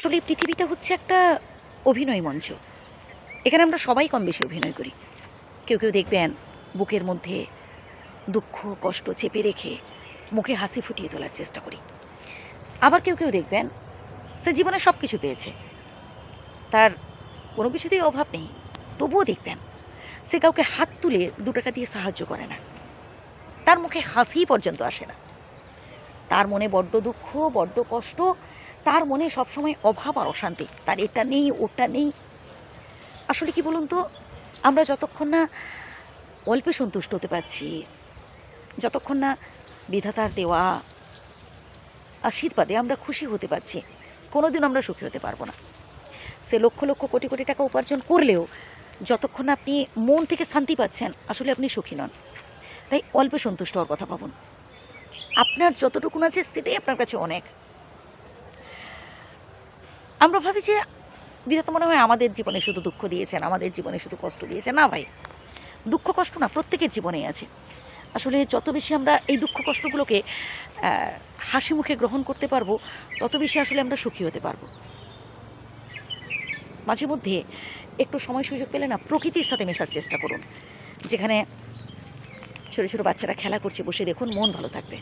আসলে এই পৃথিবীটা হচ্ছে একটা অভিনয় মঞ্চ। এখানে আমরা সবাই কম বেশি অভিনয় করি। কেউ, কেউ দেখবেন বুকের মধ্যে দুঃখ, কষ্ট চেপে রেখে মুখে হাসি ফুটিয়ে তোলার চেষ্টা করি। আবার কেউ, কেউ দেখবেন সে জীবনে সব কিছু পেয়েছে। তার কোনো কিছুতেই অভাব নেই। তবুও দেখবেন সে কাউকে হাত তুলে ৳২ দিয়ে সাহায্য করে না। তার মুখে হাসি পর্যন্ত আসে না। তার মনে বড্ড দুঃখ, বড্ড কষ্ট। তার মনে সবসময় অভাব আর অশান্তি। তার এটা নেই, ওটা নেই। আসলে কি বলুন তো, আমরা যতক্ষণ না অল্পে সন্তুষ্ট হতে পারছি, যতক্ষণ না বিধাতার দেওয়া আশীর্বাদে আমরা খুশি হতে পারছি, কোনোদিন আমরা সুখী হতে পারবো না। সে লক্ষ লক্ষ কোটি কোটি টাকা উপার্জন করলেও যতক্ষণ না আপনি মন থেকে শান্তি পাচ্ছেন, আসলে আপনি সুখী নন। তাই অল্পে সন্তুষ্ট হওয়ার কথা ভাবুন। আপনার যতটুকুন আছে সেটাই আপনার কাছে অনেক। আমরা ভাবি যে বিধাতা মনে হয় আমাদের জীবনে শুধু দুঃখ দিয়েছেন, আমাদের জীবনে শুধু কষ্ট দিয়েছেন। না ভাই, দুঃখ কষ্ট না প্রত্যেকের জীবনেই আছে। আসলে যত বেশি আমরা এই দুঃখ কষ্টগুলোকে হাসি মুখে গ্রহণ করতে পারবো, তত বেশি আসলে আমরা সুখী হতে পারবো। মাঝে মধ্যে একটু সময় সুযোগ পেলে না প্রকৃতির সাথে মেশার চেষ্টা করুন। যেখানে ছোটো ছোটো বাচ্চারা খেলা করছে, বসে দেখুন, মন ভালো থাকবে।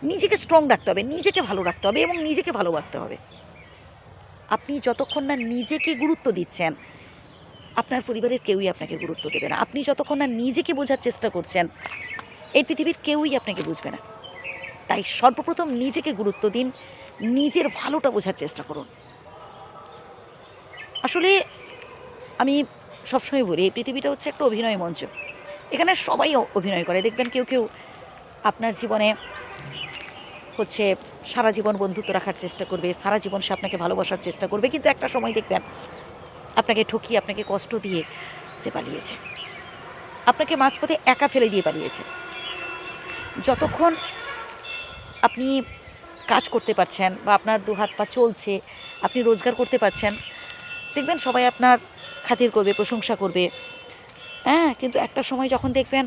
নিজেকে স্ট্রং রাখতে হবে, নিজেকে ভালো রাখতে হবে এবং নিজেকে ভালোবাসতে হবে। আপনি যতক্ষণ না নিজেকে গুরুত্ব দিচ্ছেন, আপনার পরিবারের কেউই আপনাকে গুরুত্ব দেবে না। আপনি যতক্ষণ না নিজেকে বোঝার চেষ্টা করছেন, এই পৃথিবীর কেউই আপনাকে বুঝবে না। তাই সর্বপ্রথম নিজেকে গুরুত্ব দিন, নিজের ভালোটা বোঝার চেষ্টা করুন। আসলে আমি সবসময় বলি, এই পৃথিবীটা হচ্ছে একটা অভিনয় মঞ্চ। এখানে সবাই অভিনয় করে। দেখবেন কেউ কেউ আপনার জীবনে হচ্ছে সারা জীবন বন্ধুত্ব রাখার চেষ্টা করবে, সারা জীবন সে আপনাকে ভালোবাসার চেষ্টা করবে, কিন্তু একটা সময় দেখবেন আপনাকে ঠকিয়ে, আপনাকে কষ্ট দিয়ে সে পালিয়েছে। আপনাকে মাঝপথে একা ফেলে দিয়ে পালিয়েছে। যতক্ষণ আপনি কাজ করতে পারছেন বা আপনার দু হাত পা চলছে, আপনি রোজগার করতে পারছেন, দেখবেন সবাই আপনার খাতির করবে, প্রশংসা করবে। হ্যাঁ, কিন্তু একটা সময় যখন দেখবেন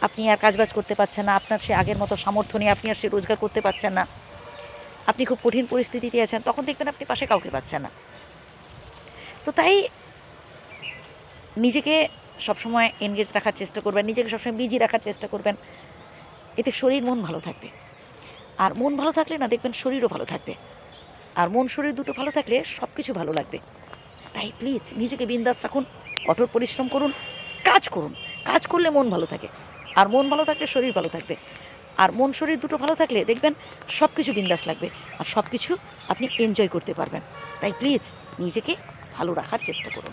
আপনি আর কাজবাজ করতে পারছেন না, আপনার সে আগের মতো সামর্থ্য নেই, আপনি আর সে রোজগার করতে পারছেন না, আপনি খুব কঠিন পরিস্থিতিতে আছেন, তখন দেখবেন আপনি পাশে কাউকে পাচ্ছেন না। তো তাই নিজেকে সবসময় এনগেজ রাখার চেষ্টা করবেন, নিজেকে সবসময় বিজি রাখার চেষ্টা করবেন। এতে শরীর মন ভালো থাকবে। আর মন ভালো থাকলে না দেখবেন শরীরও ভালো থাকবে। আর মন শরীর দুটো ভালো থাকলে সব কিছু ভালো লাগবে। তাই প্লিজ নিজেকে বিন্দাস রাখুন, কঠোর পরিশ্রম করুন, কাজ করুন। কাজ করলে মন ভালো থাকে। আর মন ভালো থাকলে শরীর ভালো থাকবে। আর মন শরীর দুটো ভালো থাকলে দেখবেন সব কিছু বিন্দাস লাগবে। আর সব কিছু আপনি এনজয় করতে পারবেন। তাই প্লিজ নিজেকে ভালো রাখার চেষ্টা করুন।